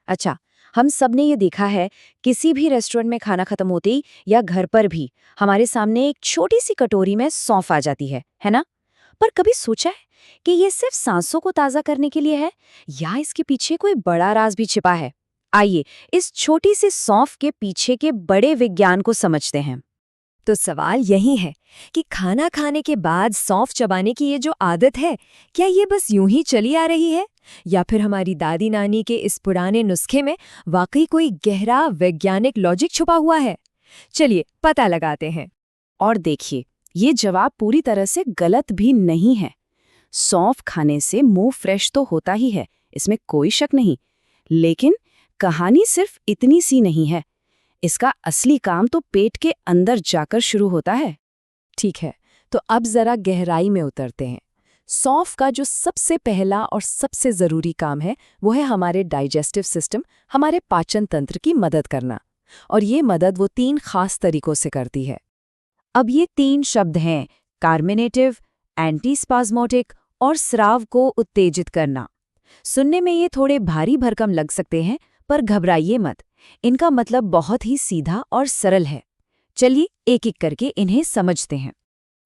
अच्छा, हम सब ने ये देखा है, किसी भी रेस्टोरेंट में खाना खत्म होते ही या घर पर भी हमारे सामने एक छोटी सी कटोरी में सौंफ आ जाती है ना? पर कभी सोचा है कि ये सिर्फ सांसों को ताज़ा करने के लिए है या इसके पीछे कोई बड़ा राज भी छिपा है? आइए, इस छोटी सी सौंफ के पीछे के बड़े विज्ञान को समझते हैं। तो सवाल यही है कि खाना खाने के बाद सौंफ चबाने की ये जो आदत है, क्या ये बस यूं ही चली आ रही है या फिर हमारी दादी नानी के इस पुराने नुस्खे में वाकई कोई गहरा वैज्ञानिक लॉजिक छुपा हुआ है? चलिए पता लगाते हैं। और देखिए, ये जवाब पूरी तरह से गलत भी नहीं है। सौंफ खाने से मुंह फ्रेश तो होता ही है, इसमें कोई शक नहीं। लेकिन कहानी सिर्फ इतनी सी नहीं है। इसका असली काम तो पेट के अंदर जाकर शुरू होता है। ठीक है, तो अब जरा गहराई में उतरते हैं। सौंफ का जो सबसे पहला और सबसे ज़रूरी काम है वो है हमारे डाइजेस्टिव सिस्टम, हमारे पाचन तंत्र की मदद करना। और ये मदद वो 3 खास तरीकों से करती है। अब ये 3 शब्द हैं: कार्मिनेटिव, एंटीस्पाज्मोटिक और स्राव को उत्तेजित करना। सुनने में ये थोड़े भारी भरकम लग सकते हैं, पर घबराइए मत। इनका मतलब बहुत ही सीधा और सरल है। चलिए एक एक करके इन्हें समझते हैं।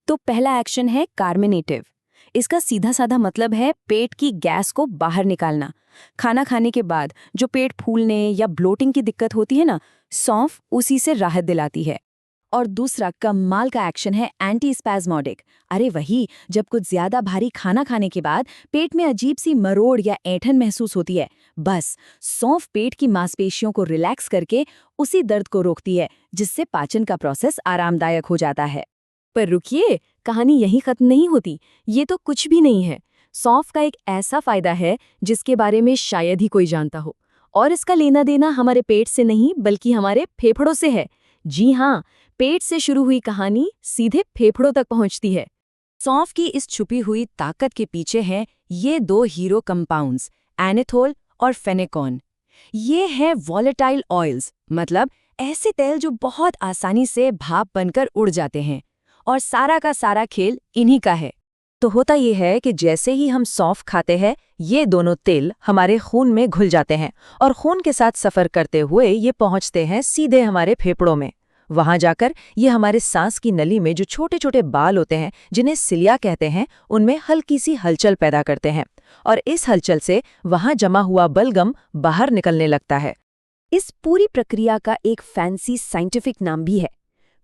तो पहला एक्शन है कार्मिनेटिव। इसका सीधा साधा मतलब है पेट की गैस को बाहर निकालना। खाना खाने के बाद जो पेट फूलने या ब्लोटिंग की दिक्कत होती है ना, सौंफ उसी से राहत दिलाती है। और दूसरा कमाल का एक्शन है एंटी स्पैज्मोडिक। अरे वही, जब कुछ ज्यादा भारी खाना खाने के बाद पेट में अजीब सी मरोड़ या ऐंठन महसूस होती है, बस सौंफ पेट की मांसपेशियों को रिलैक्स करके उसी दर्द को रोकती है, जिससे पाचन का प्रोसेस आरामदायक हो जाता है। पर रुकिए, कहानी यहीं खत्म नहीं होती। ये तो कुछ भी नहीं है। सौंफ का एक ऐसा फायदा है जिसके बारे में शायद ही कोई जानता हो, और इसका लेना देना हमारे पेट से नहीं बल्कि हमारे फेफड़ों से है। जी हाँ, पेट से शुरू हुई कहानी सीधे फेफड़ों तक पहुंचती है। सौंफ की इस छुपी हुई ताकत के पीछे हैं ये 2 हीरो कंपाउंड्स, एनिथोल और फेनेकॉन। ये हैं वॉलेटाइल ऑयल्स, मतलब ऐसे तेल जो बहुत आसानी से भाप बनकर उड़ जाते हैं। और सारा का सारा खेल इन्हीं का है। तो होता ये है कि जैसे ही हम सौंफ खाते हैं, ये दोनों तेल हमारे खून में घुल जाते हैं और खून के साथ सफ़र करते हुए ये पहुंचते हैं सीधे हमारे फेफड़ों में। वहां जाकर ये हमारे सांस की नली में जो छोटे छोटे बाल होते हैं, जिन्हें सिलिया कहते हैं, उनमें हल्की सी हलचल पैदा करते हैं। और इस हलचल से वहां जमा हुआ बलगम बाहर निकलने लगता है। इस पूरी प्रक्रिया का एक फैंसी साइंटिफिक नाम भी है,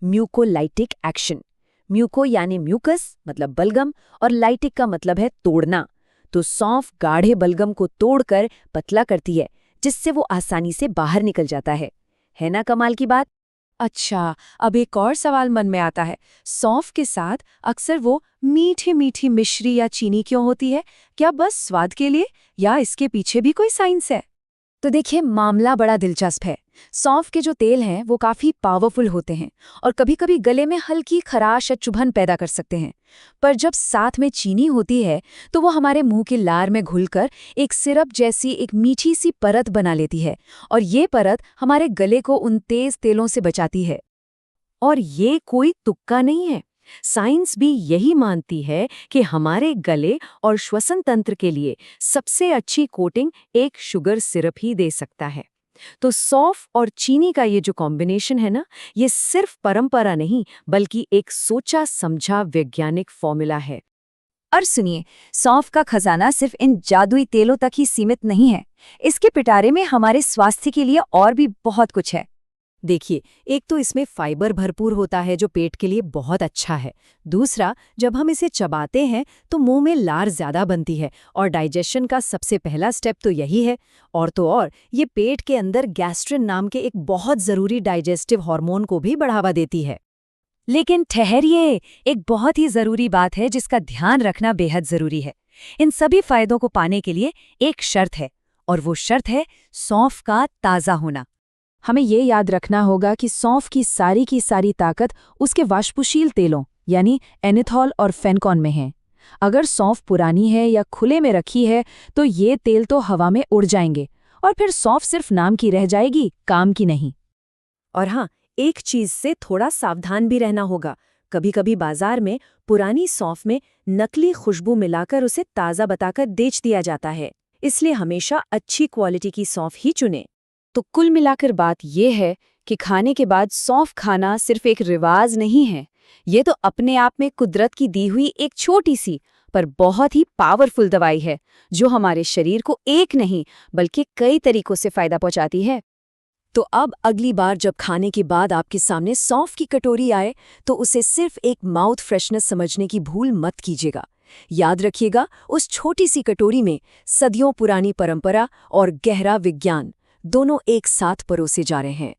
म्यूकोलाइटिक एक्शन। म्यूको यानी म्यूकस मतलब बलगम, और लाइटिक का मतलब है तोड़ना। तो सौंफ गाढ़े बलगम को तोड़कर पतला करती है, जिससे वो आसानी से बाहर निकल जाता है ना कमाल की बात? अच्छा, अब एक और सवाल मन में आता है। सौंफ के साथ अक्सर वो मीठी मीठी मिश्री या चीनी क्यों होती है? क्या बस स्वाद के लिए, या इसके पीछे भी कोई साइंस है? तो देखिए, मामला बड़ा दिलचस्प है। सौंफ के जो तेल हैं वो काफ़ी पावरफुल होते हैं और कभी-कभी गले में हल्की खराश या चुभन पैदा कर सकते हैं। पर जब साथ में चीनी होती है तो वो हमारे मुंह की लार में घुलकर एक सिरप जैसी एक मीठी सी परत बना लेती है, और ये परत हमारे गले को उन तेज तेलों से बचाती है। और ये कोई तुक्का नहीं है। साइंस भी यही मानती है कि हमारे गले और श्वसन तंत्र के लिए सबसे अच्छी कोटिंग एक शुगर सिरप ही दे सकता है। तो सौंफ और चीनी का ये जो कॉम्बिनेशन है ना, ये सिर्फ परंपरा नहीं बल्कि एक सोचा समझा वैज्ञानिक फॉर्मूला है। और सुनिए, सौंफ का खजाना सिर्फ इन जादुई तेलों तक ही सीमित नहीं है। इसके पिटारे में हमारे स्वास्थ्य के लिए और भी बहुत कुछ है। देखिए, एक तो इसमें फाइबर भरपूर होता है जो पेट के लिए बहुत अच्छा है। दूसरा, जब हम इसे चबाते हैं तो मुंह में लार ज्यादा बनती है, और डाइजेशन का सबसे पहला स्टेप तो यही है। और तो और ये पेट के अंदर गैस्ट्रिन नाम के एक बहुत जरूरी डाइजेस्टिव हार्मोन को भी बढ़ावा देती है। लेकिन ठहरिए, एक बहुत ही जरूरी बात है जिसका ध्यान रखना बेहद जरूरी है। इन सभी फायदों को पाने के लिए एक शर्त है, और वो शर्त है सौंफ का ताज़ा होना। हमें ये याद रखना होगा कि सौंफ की सारी ताकत उसके वाष्पशील तेलों यानी एनिथॉल और फेनकॉन में है। अगर सौंफ पुरानी है या खुले में रखी है तो ये तेल तो हवा में उड़ जाएंगे, और फिर सौंफ सिर्फ नाम की रह जाएगी, काम की नहीं। और हाँ, एक चीज से थोड़ा सावधान भी रहना होगा। कभी-कभी बाजार में पुरानी सौंफ में नकली खुशबू मिलाकर उसे ताज़ा बताकर बेच दिया जाता है। इसलिए हमेशा अच्छी क्वालिटी की सौंफ ही चुनें। तो कुल मिलाकर बात यह है कि खाने के बाद सौंफ खाना सिर्फ एक रिवाज नहीं है, ये तो अपने आप में कुदरत की दी हुई एक छोटी सी पर बहुत ही पावरफुल दवाई है, जो हमारे शरीर को एक नहीं बल्कि कई तरीकों से फायदा पहुंचाती है। तो अब अगली बार जब खाने के बाद आपके सामने सौंफ की कटोरी आए तो उसे सिर्फ एक माउथ फ्रेशनेस समझने की भूल मत कीजिएगा। याद रखिएगा, उस छोटी सी कटोरी में सदियों पुरानी परंपरा और गहरा विज्ञान दोनों एक साथ परोसे जा रहे हैं।